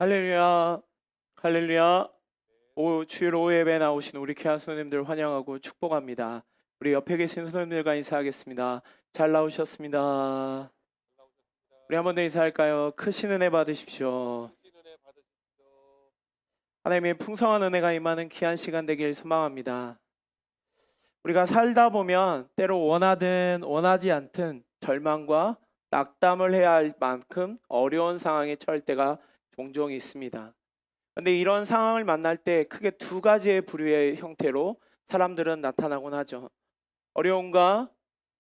할렐루야, 할렐루야. 주일 오후 예배 나오신 우리 귀한 손님들 환영하고 축복합니다. 우리 옆에 계신 손님들과 인사하겠습니다. 잘 나오셨습니다. 우리 한 번 더 인사할까요? 크신 은혜 받으십시오. 하나님의 풍성한 은혜가 임하는 귀한 시간 되길 소망합니다. 우리가 살다 보면 때로 원하든 원하지 않든 절망과 낙담을 해야 할 만큼 어려운 상황에 처할 때가 종종 있습니다. 그런데 이런 상황을 만날 때 크게 두 가지의 부류의 형태로 사람들은 나타나곤 하죠. 어려움과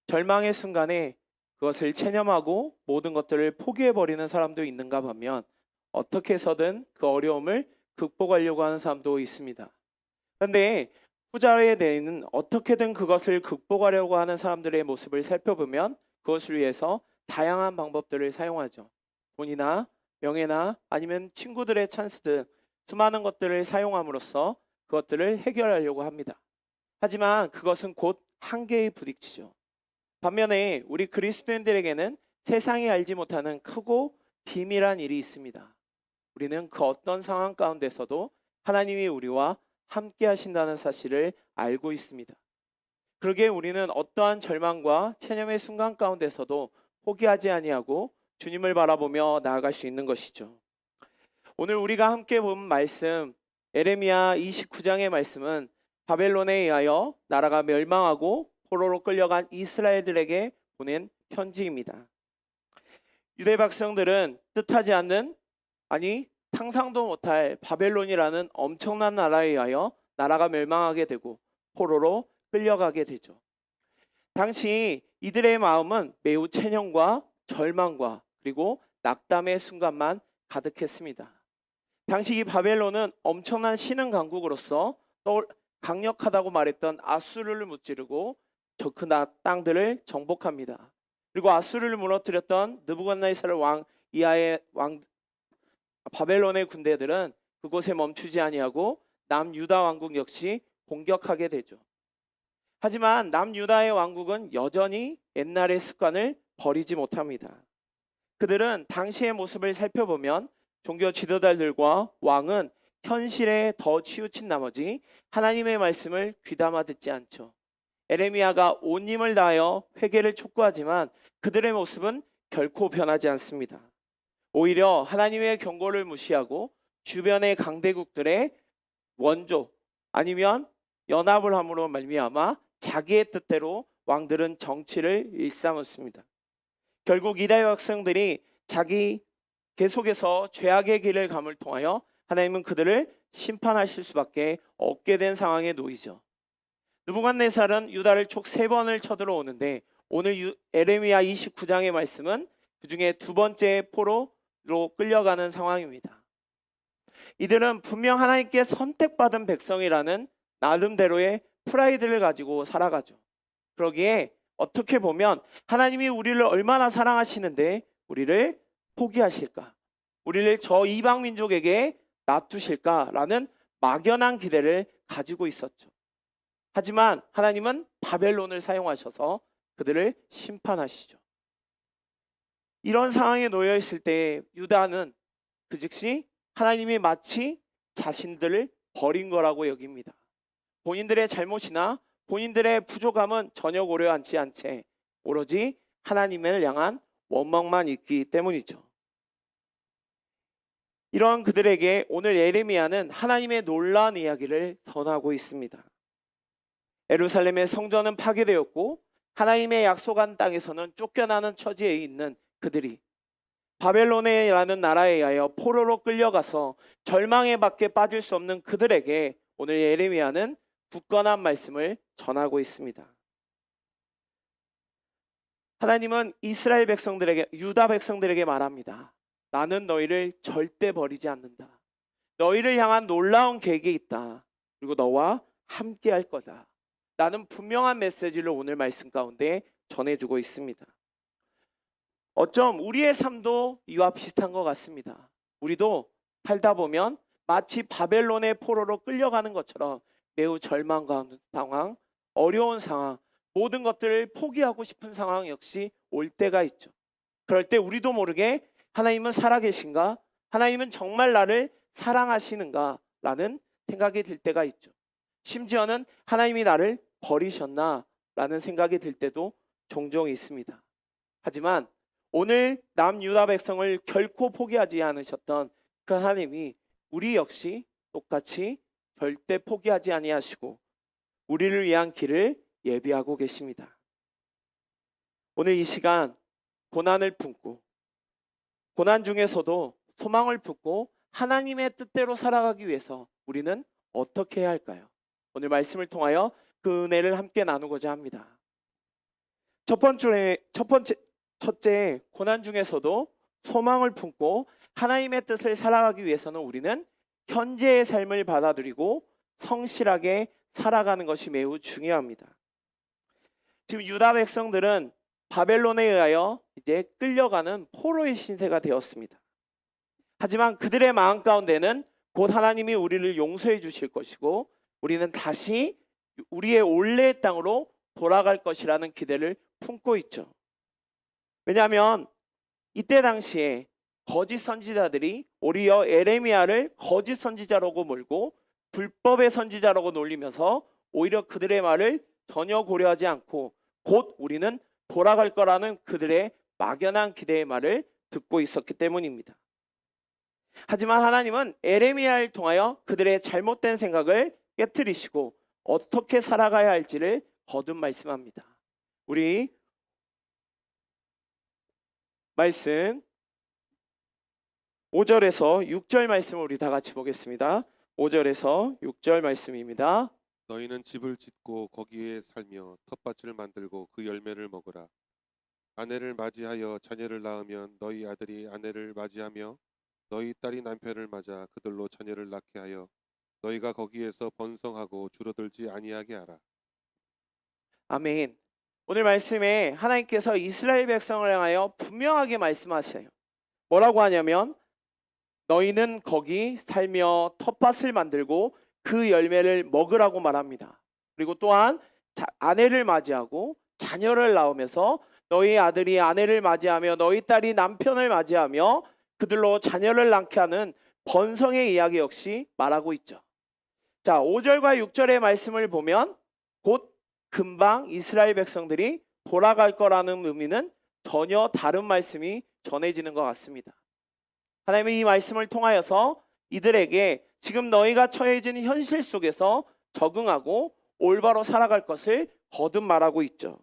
절망의 순간에 그것을 체념하고 모든 것들을 포기해버리는 사람도 있는가 하면 어떻게 해서든 그 어려움을 극복하려고 하는 사람도 있습니다. 그런데 후자에 대해는 어떻게든 그것을 극복하려고 하는 사람들의 모습을 살펴보면 그것을 위해서 다양한 방법들을 사용하죠. 돈이나 명예나 아니면 친구들의 찬스 등 수많은 것들을 사용함으로써 그것들을 해결하려고 합니다. 하지만 그것은 곧 한계에 부딪히죠. 반면에 우리 그리스도인들에게는 세상이 알지 못하는 크고 비밀한 일이 있습니다. 우리는 그 어떤 상황 가운데서도 하나님이 우리와 함께 하신다는 사실을 알고 있습니다. 그러기에 우리는 어떠한 절망과 체념의 순간 가운데서도 포기하지 아니하고 주님을 바라보며 나아갈 수 있는 것이죠. 오늘 우리가 함께 본 말씀 에레미야 29장의 말씀은 바벨론에 의하여 나라가 멸망하고 포로로 끌려간 이스라엘들에게 보낸 편지입니다. 유대 백성들은 뜻하지 않는, 아니 상상도 못할 바벨론이라는 엄청난 나라에 의하여 나라가 멸망하게 되고 포로로 끌려가게 되죠. 당시 이들의 마음은 매우 체념과 절망과 그리고 낙담의 순간만 가득했습니다. 당시 이 바벨론은 엄청난 신흥 강국으로서 또 강력하다고 말했던 아수르를 무찌르고 저 그 땅들을 정복합니다. 그리고 아수르를 무너뜨렸던 느부갓네살 왕 이하의 바벨론의 군대들은 그곳에 멈추지 아니하고 남유다 왕국 역시 공격하게 되죠. 하지만 남유다의 왕국은 여전히 옛날의 습관을 버리지 못합니다. 그들은 당시의 모습을 살펴보면 종교 지도자들과 왕은 현실에 더 치우친 나머지 하나님의 말씀을 귀담아 듣지 않죠. 에레미야가 온 힘을 다하여 회개를 촉구하지만 그들의 모습은 결코 변하지 않습니다. 오히려 하나님의 경고를 무시하고 주변의 강대국들의 원조 아니면 연합을 함으로 말미암아 자기의 뜻대로 왕들은 정치를 일삼았습니다. 결국 이스라엘 백성들이 자기 계속해서 죄악의 길을 감을 통하여 하나님은 그들을 심판하실 수밖에 없게 된 상황에 놓이죠. 느부갓네살은 유다를 총 3번을 쳐들어오는데 오늘 에레미야 29장의 말씀은 그 중에 두 번째 포로로 끌려가는 상황입니다. 이들은 분명 하나님께 선택받은 백성이라는 나름대로의 프라이드를 가지고 살아가죠. 그러기에 어떻게 보면 하나님이 우리를 얼마나 사랑하시는데 우리를 포기하실까? 우리를 저 이방 민족에게 놔두실까라는 막연한 기대를 가지고 있었죠. 하지만 하나님은 바벨론을 사용하셔서 그들을 심판하시죠. 이런 상황에 놓여 있을 때 유다는 그 즉시 하나님이 마치 자신들을 버린 거라고 여깁니다. 본인들의 잘못이나 본인들의 부족함은 전혀 고려하지 않채 오로지 하나님을 향한 원망만 있기 때문이죠. 이런 그들에게 오늘 에레미야는 하나님의 놀라운 이야기를 전하고 있습니다. 예루살렘의 성전은 파괴되었고 하나님의 약속한 땅에서는 쫓겨나는 처지에 있는 그들이 바벨론이라는 나라에 의하여 포로로 끌려가서 절망에 밖에 빠질 수 없는 그들에게 오늘 예레미야는 굳건한 말씀을 전하고 있습니다. 하나님은 이스라엘 백성들에게, 유다 백성들에게 말합니다. 나는 너희를 절대 버리지 않는다. 너희를 향한 놀라운 계획이 있다. 그리고 너와 함께 할 거다. 나는 분명한 메시지를 오늘 말씀 가운데 전해주고 있습니다. 어쩜 우리의 삶도 이와 비슷한 것 같습니다. 우리도 살다 보면 마치 바벨론의 포로로 끌려가는 것처럼 매우 절망과 상황, 어려운 상황, 모든 것들을 포기하고 싶은 상황 역시 올 때가 있죠. 그럴 때 우리도 모르게 하나님은 살아계신가? 하나님은 정말 나를 사랑하시는가라는 생각이 들 때가 있죠. 심지어는 하나님이 나를 버리셨나라는 생각이 들 때도 종종 있습니다. 하지만 오늘 남유다 백성을 결코 포기하지 않으셨던 그 하나님이 우리 역시 똑같이 절대 포기하지 아니하시고 우리를 위한 길을 예비하고 계십니다. 오늘 이 시간 고난을 품고 고난 중에서도 소망을 품고 하나님의 뜻대로 살아가기 위해서 우리는 어떻게 해야 할까요? 오늘 말씀을 통하여 그 은혜를 함께 나누고자 합니다. 첫째, 고난 중에서도 소망을 품고 하나님의 뜻을 살아가기 위해서는 우리는 현재의 삶을 받아들이고 성실하게 살아가는 것이 매우 중요합니다. 지금 유다 백성들은 바벨론에 의하여 이제 끌려가는 포로의 신세가 되었습니다. 하지만 그들의 마음 가운데는 곧 하나님이 우리를 용서해 주실 것이고 우리는 다시 우리의 원래의 땅으로 돌아갈 것이라는 기대를 품고 있죠. 왜냐하면 이때 당시에 거짓 선지자들이 오히려 에레미야를 거짓 선지자라고 몰고 불법의 선지자라고 놀리면서 오히려 그들의 말을 전혀 고려하지 않고 곧 우리는 돌아갈 거라는 그들의 막연한 기대의 말을 듣고 있었기 때문입니다. 하지만 하나님은 에레미야를 통하여 그들의 잘못된 생각을 깨트리시고 어떻게 살아가야 할지를 거듭 말씀합니다. 우리 말씀 5절에서 6절 말씀을 우리 다 같이 보겠습니다. 5절에서 6절 말씀입니다. 너희는 집을 짓고 거기에 살며 텃밭을 만들고 그 열매를 먹으라. 아내를 맞이하여 자녀를 낳으면 너희 아들이 아내를 맞이하며 너희 딸이 남편을 맞아 그들로 자녀를 낳게 하여 너희가 거기에서 번성하고 줄어들지 아니하게 하라. 아멘. 오늘 말씀에 하나님께서 이스라엘 백성을 향하여 분명하게 말씀하세요. 뭐라고 하냐면 너희는 거기 살며 텃밭을 만들고 그 열매를 먹으라고 말합니다. 그리고 또한 아내를 맞이하고 자녀를 낳으면서 너희 아들이 아내를 맞이하며 너희 딸이 남편을 맞이하며 그들로 자녀를 낳게 하는 번성의 이야기 역시 말하고 있죠. 자, 5절과 6절의 말씀을 보면 곧 금방 이스라엘 백성들이 돌아갈 거라는 의미는 전혀 다른 말씀이 전해지는 것 같습니다. 하나님이 이 말씀을 통하여서 이들에게 지금 너희가 처해진 현실 속에서 적응하고 올바로 살아갈 것을 거듭 말하고 있죠.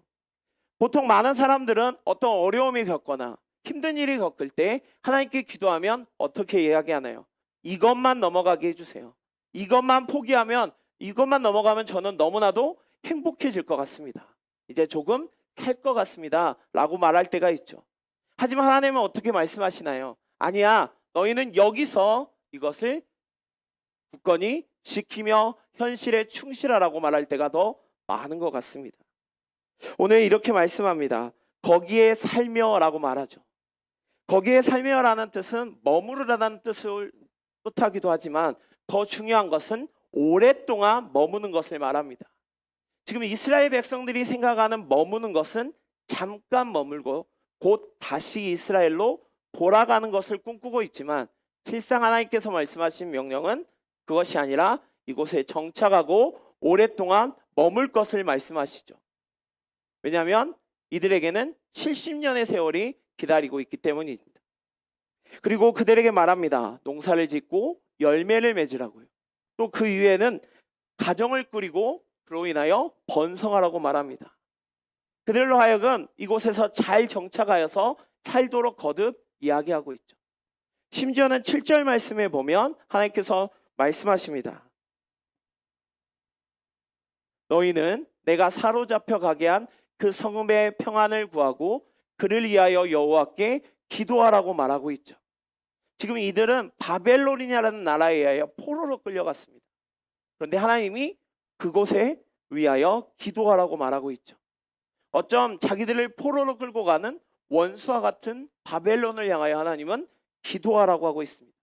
보통 많은 사람들은 어떤 어려움이 겪거나 힘든 일이 겪을 때 하나님께 기도하면 어떻게 이야기하나요? 이것만 넘어가게 해주세요. 이것만 포기하면 이것만 넘어가면 저는 너무나도 행복해질 것 같습니다. 이제 조금 살 것 같습니다 라고 말할 때가 있죠. 하지만 하나님은 어떻게 말씀하시나요? 아니야, 너희는 여기서 이것을 굳건히 지키며 현실에 충실하라고 말할 때가 더 많은 것 같습니다. 오늘 이렇게 말씀합니다. 거기에 살며라고 말하죠. 거기에 살며라는 뜻은 머무르라는 뜻을 뜻하기도 하지만 더 중요한 것은 오랫동안 머무는 것을 말합니다. 지금 이스라엘 백성들이 생각하는 머무는 것은 잠깐 머물고 곧 다시 이스라엘로 돌아가는 것을 꿈꾸고 있지만 실상 하나님께서 말씀하신 명령은 그것이 아니라 이곳에 정착하고 오랫동안 머물 것을 말씀하시죠. 왜냐하면 이들에게는 70년의 세월이 기다리고 있기 때문입니다. 그리고 그들에게 말합니다. 농사를 짓고 열매를 맺으라고요. 또 그 이후에는 가정을 꾸리고 그로 인하여 번성하라고 말합니다. 그들로 하여금 이곳에서 잘 정착하여서 살도록 거듭 이야기하고 있죠. 심지어는 7절 말씀에 보면 하나님께서 말씀하십니다. 너희는 내가 사로잡혀 가게 한 그 성읍의 평안을 구하고 그를 위하여 여호와께 기도하라고 말하고 있죠. 지금 이들은 바벨론이라는 나라에 의하여 포로로 끌려갔습니다. 그런데 하나님이 그곳에 위하여 기도하라고 말하고 있죠. 어쩜 자기들을 포로로 끌고 가는 원수와 같은 바벨론을 향하여 하나님은 기도하라고 하고 있습니다.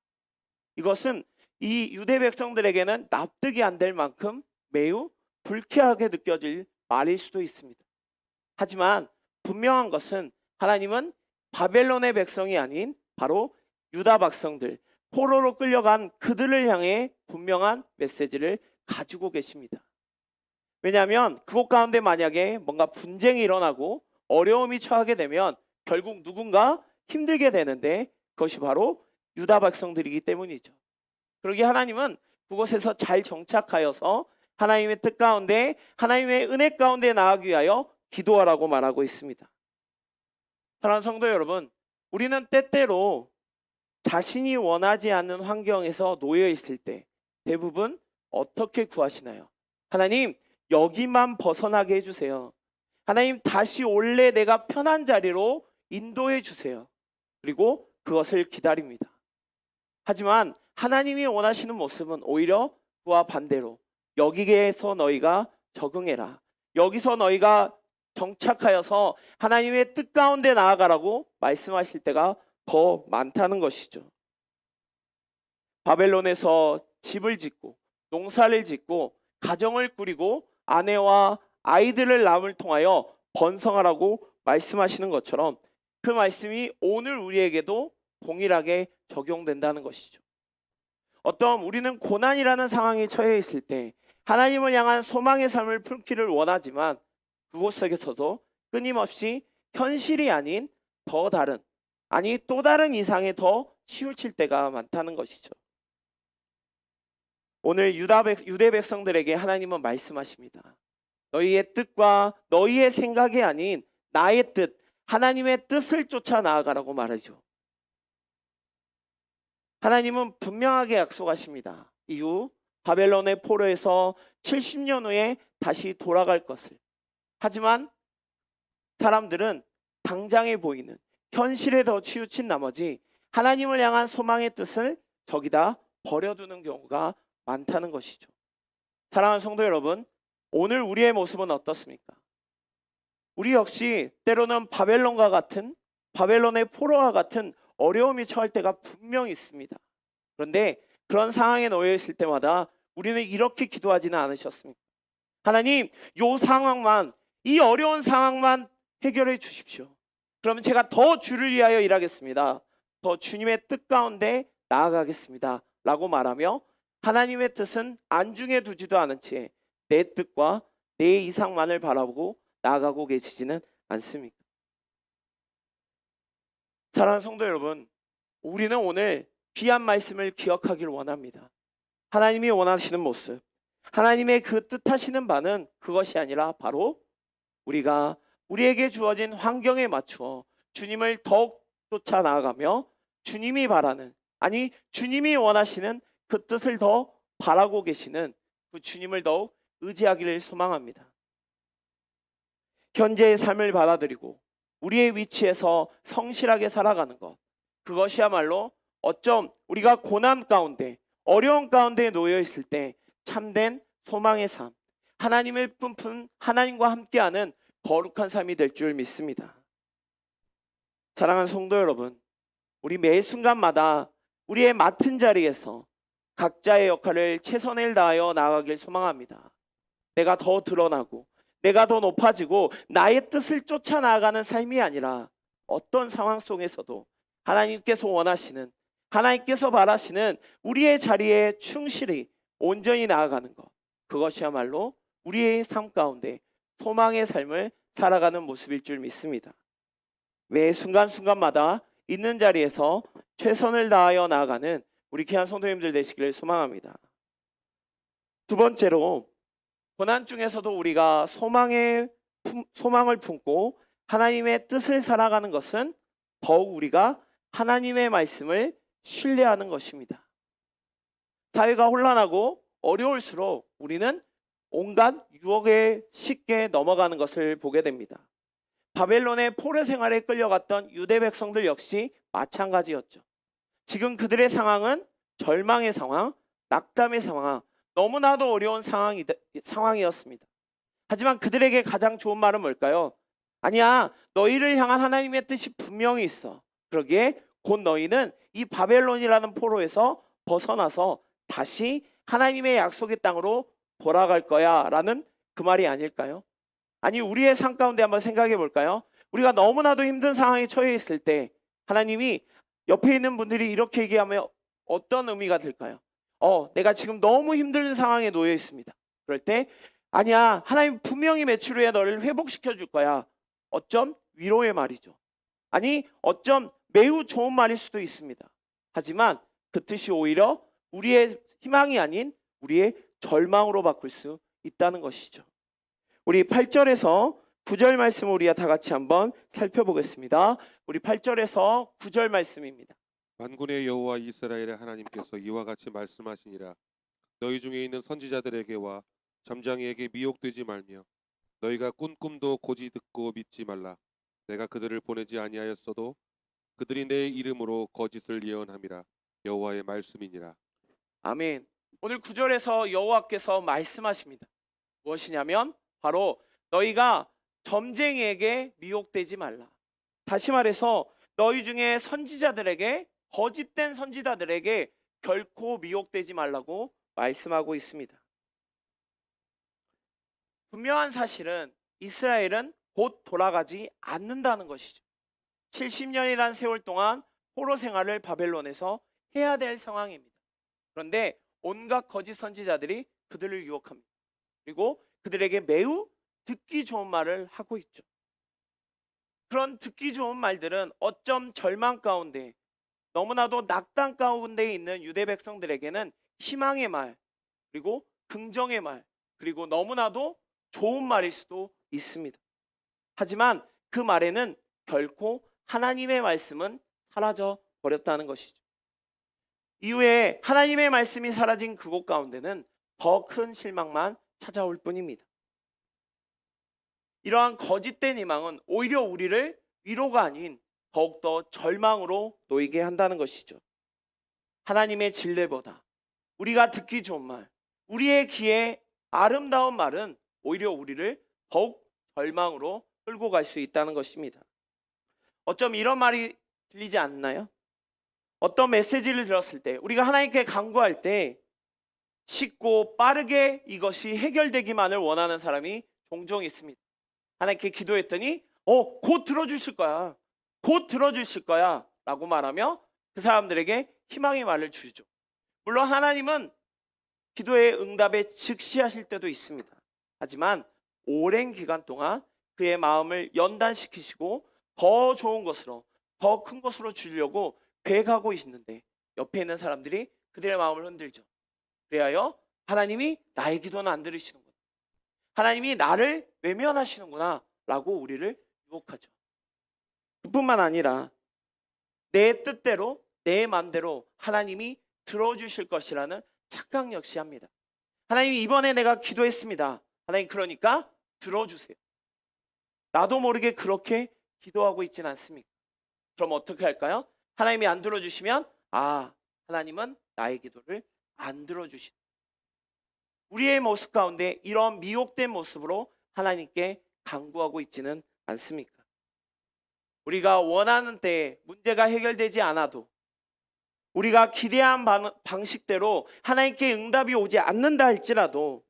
이것은 이 유대 백성들에게는 납득이 안 될 만큼 매우 불쾌하게 느껴질 말일 수도 있습니다. 하지만 분명한 것은 하나님은 바벨론의 백성이 아닌 바로 유다 백성들, 포로로 끌려간 그들을 향해 분명한 메시지를 가지고 계십니다. 왜냐하면 그곳 가운데 만약에 뭔가 분쟁이 일어나고 어려움이 처하게 되면 결국 누군가 힘들게 되는데 그것이 바로 유다 백성들이기 때문이죠. 그러기에 하나님은 그곳에서 잘 정착하여서 하나님의 뜻 가운데 하나님의 은혜 가운데 나아가기 위하여 기도하라고 말하고 있습니다. 사랑하는 성도 여러분, 우리는 때때로 자신이 원하지 않는 환경에서 놓여 있을 때 대부분 어떻게 구하시나요? 하나님, 여기만 벗어나게 해주세요. 하나님, 다시 원래 내가 편한 자리로 인도해 주세요. 그리고 그것을 기다립니다. 하지만 하나님이 원하시는 모습은 오히려 그와 반대로 여기에서 너희가 적응해라. 여기서 너희가 정착하여서 하나님의 뜻 가운데 나아가라고 말씀하실 때가 더 많다는 것이죠. 바벨론에서 집을 짓고 농사를 짓고 가정을 꾸리고 아내와 아이들을 낳음을 통하여 번성하라고 말씀하시는 것처럼 그 말씀이 오늘 우리에게도 동일하게 적용된다는 것이죠. 어떤 우리는 고난이라는 상황에 처해 있을 때 하나님을 향한 소망의 삶을 풀기를 원하지만 그곳 속에서도 끊임없이 현실이 아닌 더 다른, 아니 또 다른 이상에 더 치우칠 때가 많다는 것이죠. 오늘 유대 백성들에게 하나님은 말씀하십니다. 너희의 뜻과 너희의 생각이 아닌 나의 뜻, 하나님의 뜻을 쫓아 나아가라고 말하죠. 하나님은 분명하게 약속하십니다. 이후 바벨론의 포로에서 70년 후에 다시 돌아갈 것을. 하지만 사람들은 당장에 보이는 현실에 더 치우친 나머지 하나님을 향한 소망의 뜻을 저기다 버려두는 경우가 많다는 것이죠. 사랑하는 성도 여러분, 오늘 우리의 모습은 어떻습니까? 우리 역시 때로는 바벨론과 같은, 바벨론의 포로와 같은 어려움이 처할 때가 분명히 있습니다. 그런데 그런 상황에 놓여 있을 때마다 우리는 이렇게 기도하지는 않으셨습니까? 하나님, 이 상황만, 이 어려운 상황만 해결해 주십시오. 그러면 제가 더 주를 위하여 일하겠습니다. 더 주님의 뜻 가운데 나아가겠습니다. 라고 말하며 하나님의 뜻은 안중에 두지도 않은 채 내 뜻과 내 이상만을 바라보고 나아가고 계시지는 않습니까? 사랑하는 성도 여러분, 우리는 오늘 귀한 말씀을 기억하기를 원합니다. 하나님이 원하시는 모습, 하나님의 그 뜻하시는 바는 그것이 아니라 바로 우리가 우리에게 주어진 환경에 맞추어 주님을 더욱 쫓아 나아가며 주님이 바라는, 아니 주님이 원하시는 그 뜻을 더 바라고 계시는 그 주님을 더욱 의지하기를 소망합니다. 현재의 삶을 받아들이고 우리의 위치에서 성실하게 살아가는 것, 그것이야말로 어쩜 우리가 고난 가운데 어려운 가운데 놓여 있을 때 참된 소망의 삶, 하나님을 품은 하나님과 함께하는 거룩한 삶이 될 줄 믿습니다. 사랑하는 성도 여러분, 우리 매 순간마다 우리의 맡은 자리에서 각자의 역할을 최선을 다하여 나아가길 소망합니다. 내가 더 드러나고 내가 더 높아지고 나의 뜻을 쫓아 나아가는 삶이 아니라 어떤 상황 속에서도 하나님께서 원하시는, 하나님께서 바라시는 우리의 자리에 충실히 온전히 나아가는 것, 그것이야말로 우리의 삶 가운데 소망의 삶을 살아가는 모습일 줄 믿습니다. 매 순간순간마다 있는 자리에서 최선을 다하여 나아가는 우리 귀한 성도님들 되시기를 소망합니다. 두 번째로, 고난 중에서도 우리가 소망을 품고 하나님의 뜻을 살아가는 것은 더욱 우리가 하나님의 말씀을 신뢰하는 것입니다. 사회가 혼란하고 어려울수록 우리는 온갖 유혹에 쉽게 넘어가는 것을 보게 됩니다. 바벨론의 포로 생활에 끌려갔던 유대 백성들 역시 마찬가지였죠. 지금 그들의 상황은 절망의 상황, 낙담의 상황, 너무나도 어려운 상황이었습니다. 하지만 그들에게 가장 좋은 말은 뭘까요? 아니야, 너희를 향한 하나님의 뜻이 분명히 있어. 그러기에 곧 너희는 이 바벨론이라는 포로에서 벗어나서 다시 하나님의 약속의 땅으로 돌아갈 거야 라는 그 말이 아닐까요? 아니, 우리의 삶 가운데 한번 생각해 볼까요? 우리가 너무나도 힘든 상황에 처해 있을 때 하나님이 옆에 있는 분들이 이렇게 얘기하며 어떤 의미가 들까요? 내가 지금 너무 힘든 상황에 놓여 있습니다. 그럴 때 아니야, 하나님 분명히 며칠 후에 너를 회복시켜 줄 거야. 어쩜 위로의 말이죠. 아니, 어쩜 매우 좋은 말일 수도 있습니다. 하지만 그 뜻이 오히려 우리의 희망이 아닌 우리의 절망으로 바꿀 수 있다는 것이죠. 우리 8절에서 9절 말씀을 우리가 다 같이 한번 살펴보겠습니다. 우리 8절에서 9절 말씀입니다. 만군의 여호와 이스라엘의 하나님께서 이와 같이 말씀하시니라. 너희 중에 있는 선지자들에게와 점장이에게 미혹되지 말며 너희가 꾼 꿈도 고지 듣고 믿지 말라. 내가 그들을 보내지 아니하였어도 그들이 내 이름으로 거짓을 예언함이라. 여호와의 말씀이니라. 아멘. 오늘 9절에서 여호와께서 말씀하십니다. 무엇이냐면 바로 너희가 점쟁이에게 미혹되지 말라. 다시 말해서 너희 중에 선지자들에게, 거짓된 선지자들에게 결코 미혹되지 말라고 말씀하고 있습니다. 분명한 사실은 이스라엘은 곧 돌아가지 않는다는 것이죠. 70년이란 세월 동안 포로 생활을 바벨론에서 해야 될 상황입니다. 그런데 온갖 거짓 선지자들이 그들을 유혹합니다. 그리고 그들에게 매우 듣기 좋은 말을 하고 있죠. 그런 듣기 좋은 말들은 어쩜 절망 가운데, 너무나도 낙담 가운데 있는 유대 백성들에게는 희망의 말, 그리고 긍정의 말, 그리고 너무나도 좋은 말일 수도 있습니다. 하지만 그 말에는 결코 하나님의 말씀은 사라져 버렸다는 것이죠. 이후에 하나님의 말씀이 사라진 그곳 가운데는 더 큰 실망만 찾아올 뿐입니다. 이러한 거짓된 희망은 오히려 우리를 위로가 아닌 더욱더 절망으로 놓이게 한다는 것이죠. 하나님의 진리보다 우리가 듣기 좋은 말, 우리의 귀에 아름다운 말은 오히려 우리를 더욱 절망으로 끌고 갈 수 있다는 것입니다. 어쩜 이런 말이 들리지 않나요? 어떤 메시지를 들었을 때, 우리가 하나님께 간구할 때 쉽고 빠르게 이것이 해결되기만을 원하는 사람이 종종 있습니다. 하나님께 기도했더니 곧 들어주실 거야, 곧 들어주실 거야 라고 말하며 그 사람들에게 희망의 말을 주죠. 물론 하나님은 기도의 응답에 즉시 하실 때도 있습니다. 하지만 오랜 기간 동안 그의 마음을 연단시키시고 더 좋은 것으로, 더 큰 것으로 주려고 계획하고 있는데 옆에 있는 사람들이 그들의 마음을 흔들죠. 그래야 하나님이 나의 기도는 안 들으시는구나, 하나님이 나를 외면하시는구나 라고 우리를 유혹하죠. 그뿐만 아니라 내 뜻대로, 내 마음대로 하나님이 들어주실 것이라는 착각 역시 합니다. 하나님, 이번에 내가 기도했습니다. 하나님, 그러니까 들어주세요. 나도 모르게 그렇게 기도하고 있진 않습니까? 그럼 어떻게 할까요? 하나님이 안 들어주시면 하나님은 나의 기도를 안 들어주신다. 우리의 모습 가운데 이런 미혹된 모습으로 하나님께 간구하고 있지는 않습니까? 우리가 원하는 때에 문제가 해결되지 않아도, 우리가 기대한 방식대로 하나님께 응답이 오지 않는다 할지라도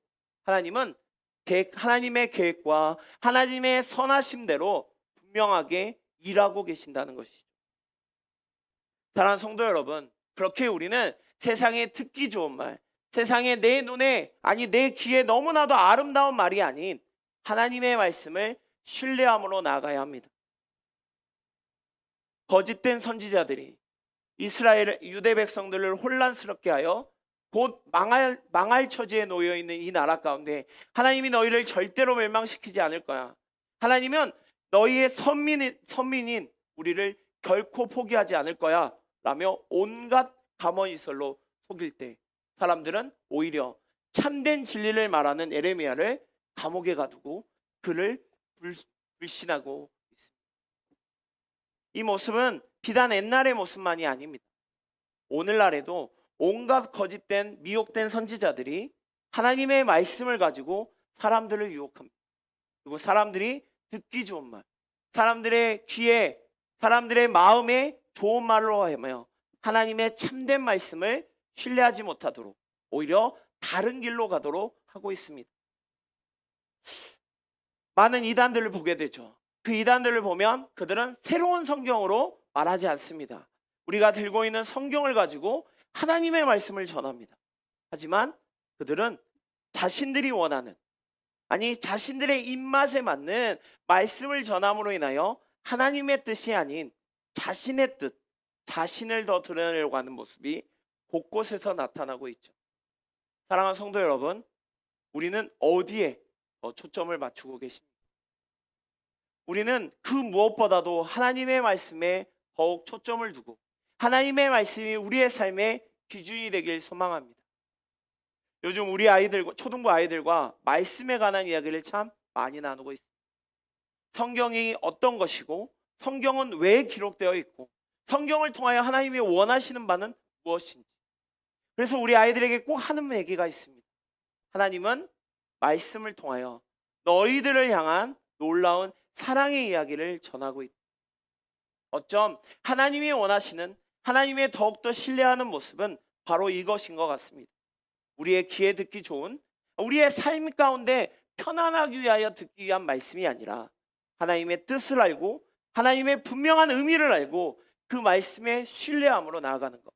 하나님은 하나님의 계획과 하나님의 선하심대로 분명하게 일하고 계신다는 것이죠. 사랑하는 성도 여러분, 그렇게 우리는 세상에 듣기 좋은 말, 세상에 내 눈에, 아니 내 귀에 너무나도 아름다운 말이 아닌 하나님의 말씀을 신뢰함으로 나아가야 합니다. 거짓된 선지자들이 이스라엘 유대 백성들을 혼란스럽게 하여 곧 망할 처지에 놓여 있는 이 나라 가운데 하나님이 너희를 절대로 멸망시키지 않을 거야, 하나님은 너희의 선민인 우리를 결코 포기하지 않을 거야 라며 온갖 가머니설로 속일 때 사람들은 오히려 참된 진리를 말하는 에레미야를 감옥에 가두고 그를 불신하고 있습니다. 이 모습은 비단 옛날의 모습만이 아닙니다. 오늘날에도 온갖 거짓된 미혹된 선지자들이 하나님의 말씀을 가지고 사람들을 유혹합니다. 그리고 사람들이 듣기 좋은 말, 사람들의 귀에, 사람들의 마음에 좋은 말로 하며 하나님의 참된 말씀을 신뢰하지 못하도록 오히려 다른 길로 가도록 하고 있습니다. 많은 이단들을 보게 되죠. 그 이단들을 보면 그들은 새로운 성경으로 말하지 않습니다. 우리가 들고 있는 성경을 가지고 하나님의 말씀을 전합니다. 하지만 그들은 자신들이 원하는, 아니 자신들의 입맛에 맞는 말씀을 전함으로 인하여 하나님의 뜻이 아닌 자신의 뜻, 자신을 더 드러내려고 하는 모습이 곳곳에서 나타나고 있죠. 사랑하는 성도 여러분, 우리는 어디에 더 초점을 맞추고 계십니까? 우리는 그 무엇보다도 하나님의 말씀에 더욱 초점을 두고 하나님의 말씀이 우리의 삶의 기준이 되길 소망합니다. 요즘 우리 아이들과, 초등부 아이들과 말씀에 관한 이야기를 참 많이 나누고 있습니다. 성경이 어떤 것이고 성경은 왜 기록되어 있고 성경을 통하여 하나님이 원하시는 바는 무엇인지. 그래서 우리 아이들에게 꼭 하는 얘기가 있습니다. 하나님은 말씀을 통하여 너희들을 향한 놀라운 사랑의 이야기를 전하고 있다. 어쩜 하나님이 원하시는, 하나님의 더욱더 신뢰하는 모습은 바로 이것인 것 같습니다. 우리의 귀에 듣기 좋은, 우리의 삶 가운데 편안하기 위하여 듣기 위한 말씀이 아니라 하나님의 뜻을 알고 하나님의 분명한 의미를 알고 그 말씀에 신뢰함으로 나아가는 것,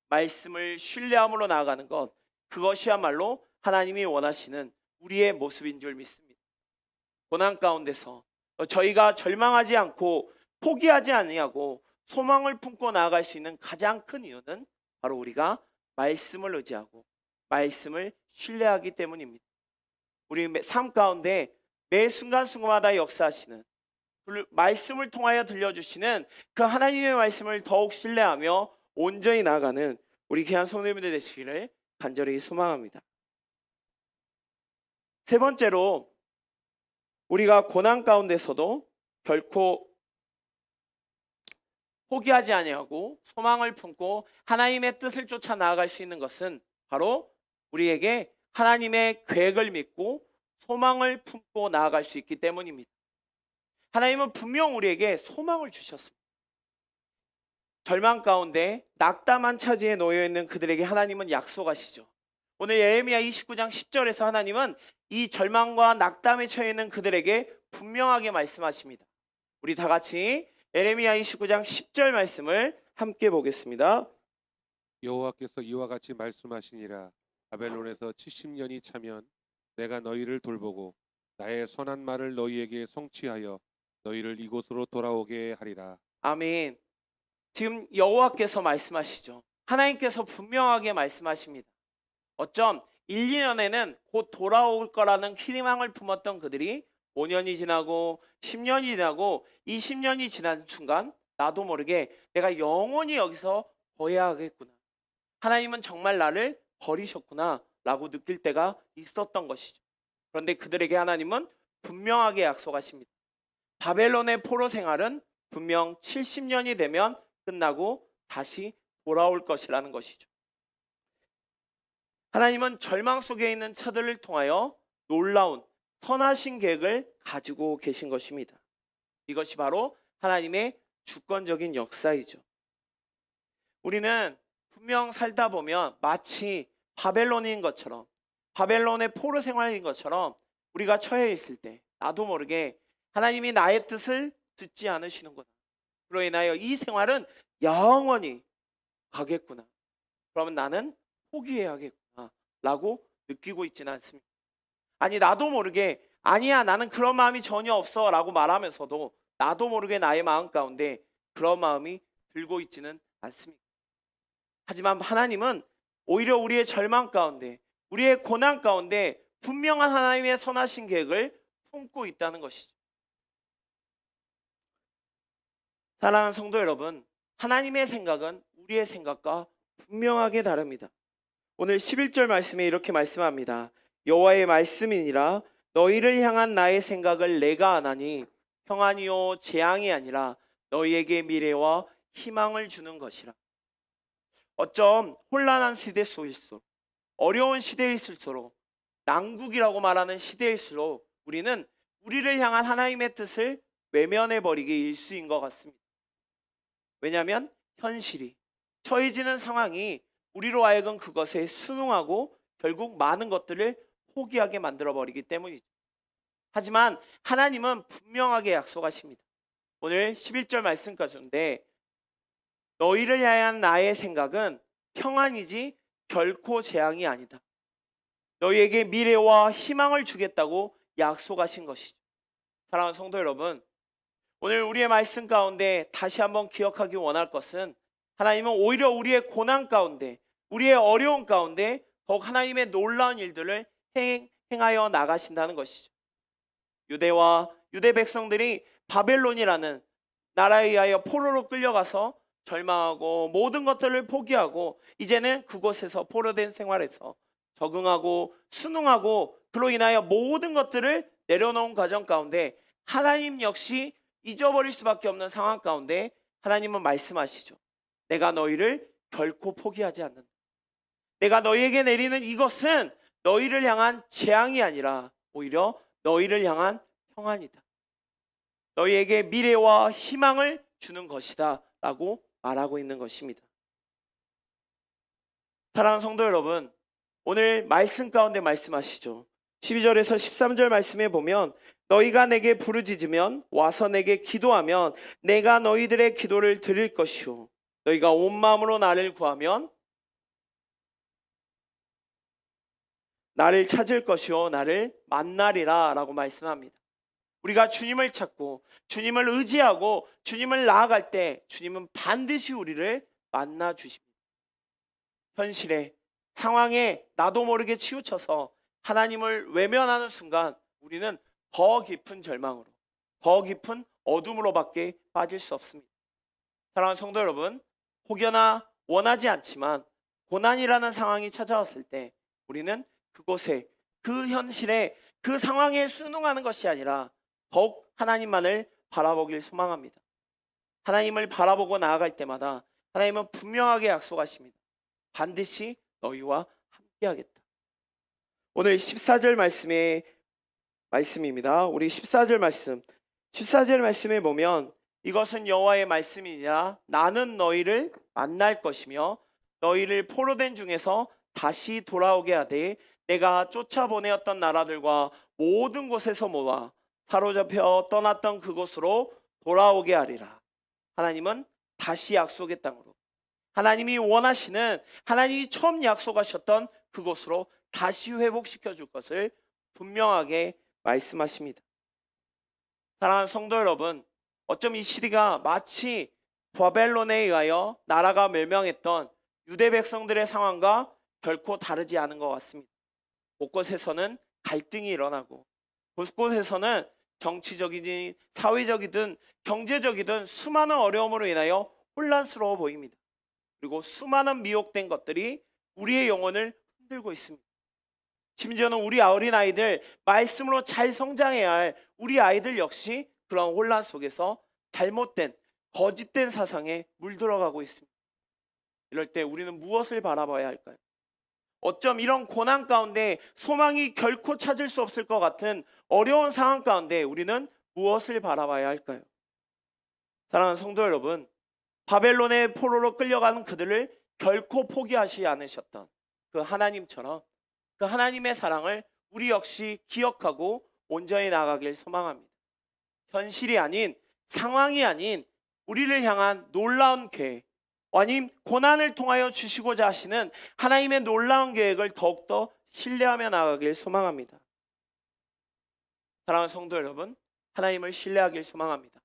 말씀을 신뢰함으로 나아가는 것, 그것이야말로 하나님이 원하시는 우리의 모습인 줄 믿습니다. 고난 가운데서 저희가 절망하지 않고 포기하지 아니하고 소망을 품고 나아갈 수 있는 가장 큰 이유는 바로 우리가 말씀을 의지하고 말씀을 신뢰하기 때문입니다. 우리 삶 가운데 매 순간순간마다 역사하시는, 말씀을 통하여 들려주시는 그 하나님의 말씀을 더욱 신뢰하며 온전히 나아가는 우리 귀한 성도님들 되시기를 간절히 소망합니다. 세 번째로, 우리가 고난 가운데서도 결코 포기하지 아니하고 소망을 품고 하나님의 뜻을 쫓아 나아갈 수 있는 것은 바로 우리에게 하나님의 계획을 믿고 소망을 품고 나아갈 수 있기 때문입니다. 하나님은 분명 우리에게 소망을 주셨습니다. 절망 가운데 낙담한 차지에 놓여 있는 그들에게 하나님은 약속하시죠. 오늘 예레미야 29장 10절에서 하나님은 이 절망과 낙담에 처해 있는 그들에게 분명하게 말씀하십니다. 우리 다 같이 예레미야 29장 10절 말씀을 함께 보겠습니다. 여호와께서 이와 같이 말씀하시니라. 바벨론에서 70년이 차면 내가 너희를 돌보고 나의 선한 말을 너희에게 성취하여 너희를 이곳으로 돌아오게 하리라. 아멘. 지금 여호와께서 말씀하시죠. 하나님께서 분명하게 말씀하십니다. 어쩜 1, 2년에는 곧 돌아올 거라는 희망을 품었던 그들이 5년이 지나고 10년이 지나고 20년이 지난 순간 나도 모르게 내가 영원히 여기서 거해야 하겠구나, 하나님은 정말 나를 버리셨구나 라고 느낄 때가 있었던 것이죠. 그런데 그들에게 하나님은 분명하게 약속하십니다. 바벨론의 포로 생활은 분명 70년이 되면 끝나고 다시 돌아올 것이라는 것이죠. 하나님은 절망 속에 있는 처들을 통하여 놀라운 선하신 계획을 가지고 계신 것입니다. 이것이 바로 하나님의 주권적인 역사이죠. 우리는 분명 살다 보면 마치 바벨론인 것처럼, 바벨론의 포로 생활인 것처럼 우리가 처해 있을 때 나도 모르게 하나님이 나의 뜻을 듣지 않으시는구나, 그로 인하여 이 생활은 영원히 가겠구나, 그러면 나는 포기해야겠구나 라고 느끼고 있지는 않습니다. 아니, 나도 모르게 아니야 나는 그런 마음이 전혀 없어 라고 말하면서도 나도 모르게 나의 마음 가운데 그런 마음이 들고 있지는 않습니다. 하지만 하나님은 오히려 우리의 절망 가운데, 우리의 고난 가운데 분명한 하나님의 선하신 계획을 품고 있다는 것이죠. 사랑하는 성도 여러분, 하나님의 생각은 우리의 생각과 분명하게 다릅니다. 오늘 11절 말씀에 이렇게 말씀합니다. 여호와의 말씀이니라. 너희를 향한 나의 생각을 내가 아나니 평안이요 재앙이 아니라 너희에게 미래와 희망을 주는 것이라. 어쩜 혼란한 시대 속일수록, 어려운 시대에 있을수록, 난국이라고 말하는 시대일수록 우리는 우리를 향한 하나님의 뜻을 외면해버리기 일쑤인 것 같습니다. 왜냐하면 현실이, 처해지는 상황이 우리로 하여금 그것에 순응하고 결국 많은 것들을 포기하게 만들어버리기 때문이죠. 하지만 하나님은 분명하게 약속하십니다. 오늘 11절 말씀 가운데 너희를 향한 나의 생각은 평안이지 결코 재앙이 아니다. 너희에게 미래와 희망을 주겠다고 약속하신 것이죠. 사랑하는 성도 여러분, 오늘 우리의 말씀 가운데 다시 한번 기억하기 원할 것은 하나님은 오히려 우리의 고난 가운데, 우리의 어려움 가운데 더욱 하나님의 놀라운 일들을 행하여 나가신다는 것이죠. 유대 백성들이 바벨론이라는 나라에 의하여 포로로 끌려가서 절망하고 모든 것들을 포기하고 이제는 그곳에서 포로된 생활에서 적응하고 순응하고 그로 인하여 모든 것들을 내려놓은 과정 가운데 하나님 역시 잊어버릴 수밖에 없는 상황 가운데 하나님은 말씀하시죠. 내가 너희를 결코 포기하지 않는다. 내가 너희에게 내리는 이것은 너희를 향한 재앙이 아니라 오히려 너희를 향한 평안이다. 너희에게 미래와 희망을 주는 것이다 라고 말하고 있는 것입니다. 사랑하는 성도 여러분, 오늘 말씀 가운데 말씀하시죠. 12절에서 13절 말씀에 보면 너희가 내게 부르짖으면 와서 내게 기도하면 내가 너희들의 기도를 들을 것이요 너희가 온 마음으로 나를 구하면 나를 찾을 것이요 나를 만나리라 라고 말씀합니다. 우리가 주님을 찾고 주님을 의지하고 주님을 나아갈 때 주님은 반드시 우리를 만나 주십니다. 현실에 상황에 나도 모르게 치우쳐서 하나님을 외면하는 순간 우리는 더 깊은 절망으로 더 깊은 어둠으로밖에 빠질 수 없습니다. 사랑하는 성도 여러분, 혹여나 원하지 않지만 고난이라는 상황이 찾아왔을 때 우리는 그곳에 그 현실에 그 상황에 순응하는 것이 아니라 더욱 하나님만을 바라보길 소망합니다. 하나님을 바라보고 나아갈 때마다 하나님은 분명하게 약속하십니다. 반드시 너희와 함께하겠다. 오늘 14절 말씀입니다. 우리 14절 말씀에 보면 이것은 여호와의 말씀이니라 나는 너희를 만날 것이며 너희를 포로된 중에서 다시 돌아오게 하되 내가 쫓아보내었던 나라들과 모든 곳에서 모아 사로잡혀 떠났던 그곳으로 돌아오게 하리라. 하나님은 다시 약속의 땅으로 하나님이 원하시는 하나님이 처음 약속하셨던 그곳으로 다시 회복시켜 줄 것을 분명하게 말씀하십니다. 사랑하는 성도 여러분, 어쩜 이 시대가 마치 바벨론에 의하여 나라가 멸망했던 유대 백성들의 상황과 결코 다르지 않은 것 같습니다. 곳곳에서는 갈등이 일어나고 곳곳에서는 정치적이든 사회적이든 경제적이든 수많은 어려움으로 인하여 혼란스러워 보입니다. 그리고 수많은 미혹된 것들이 우리의 영혼을 흔들고 있습니다. 심지어는 우리 어린아이들, 말씀으로 잘 성장해야 할 우리 아이들 역시 그런 혼란 속에서 잘못된 거짓된 사상에 물들어가고 있습니다. 이럴 때 우리는 무엇을 바라봐야 할까요? 어쩜 이런 고난 가운데 소망이 결코 찾을 수 없을 것 같은 어려운 상황 가운데 우리는 무엇을 바라봐야 할까요? 사랑하는 성도 여러분, 바벨론의 포로로 끌려가는 그들을 결코 포기하지 않으셨던 그 하나님처럼 그 하나님의 사랑을 우리 역시 기억하고 온전히 나가길 소망합니다. 현실이 아닌, 상황이 아닌 우리를 향한 놀라운 계획, 아님 고난을 통하여 주시고자 하시는 하나님의 놀라운 계획을 더욱더 신뢰하며 나가길 소망합니다. 사랑하는 성도 여러분, 하나님을 신뢰하길 소망합니다.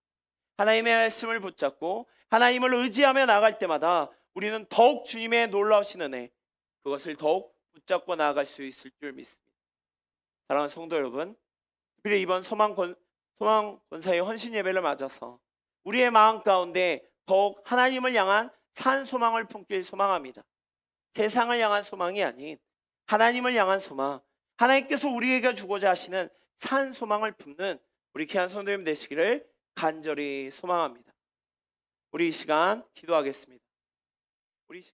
하나님의 말씀을 붙잡고 하나님을 의지하며 나갈 때마다 우리는 더욱 주님의 놀라우신 은혜, 그것을 더욱 붙잡고 나아갈 수 있을 줄 믿습니다. 사랑하는 성도 여러분, 특별히 이번 소망 권사의 헌신 예배를 맞아서 우리의 마음 가운데 더욱 하나님을 향한 산 소망을 품길 소망합니다. 세상을 향한 소망이 아닌 하나님을 향한 소망, 하나님께서 우리에게 주고자 하시는 산 소망을 품는 우리 귀한 성도님 되시기를 간절히 소망합니다. 우리 이 시간 기도하겠습니다.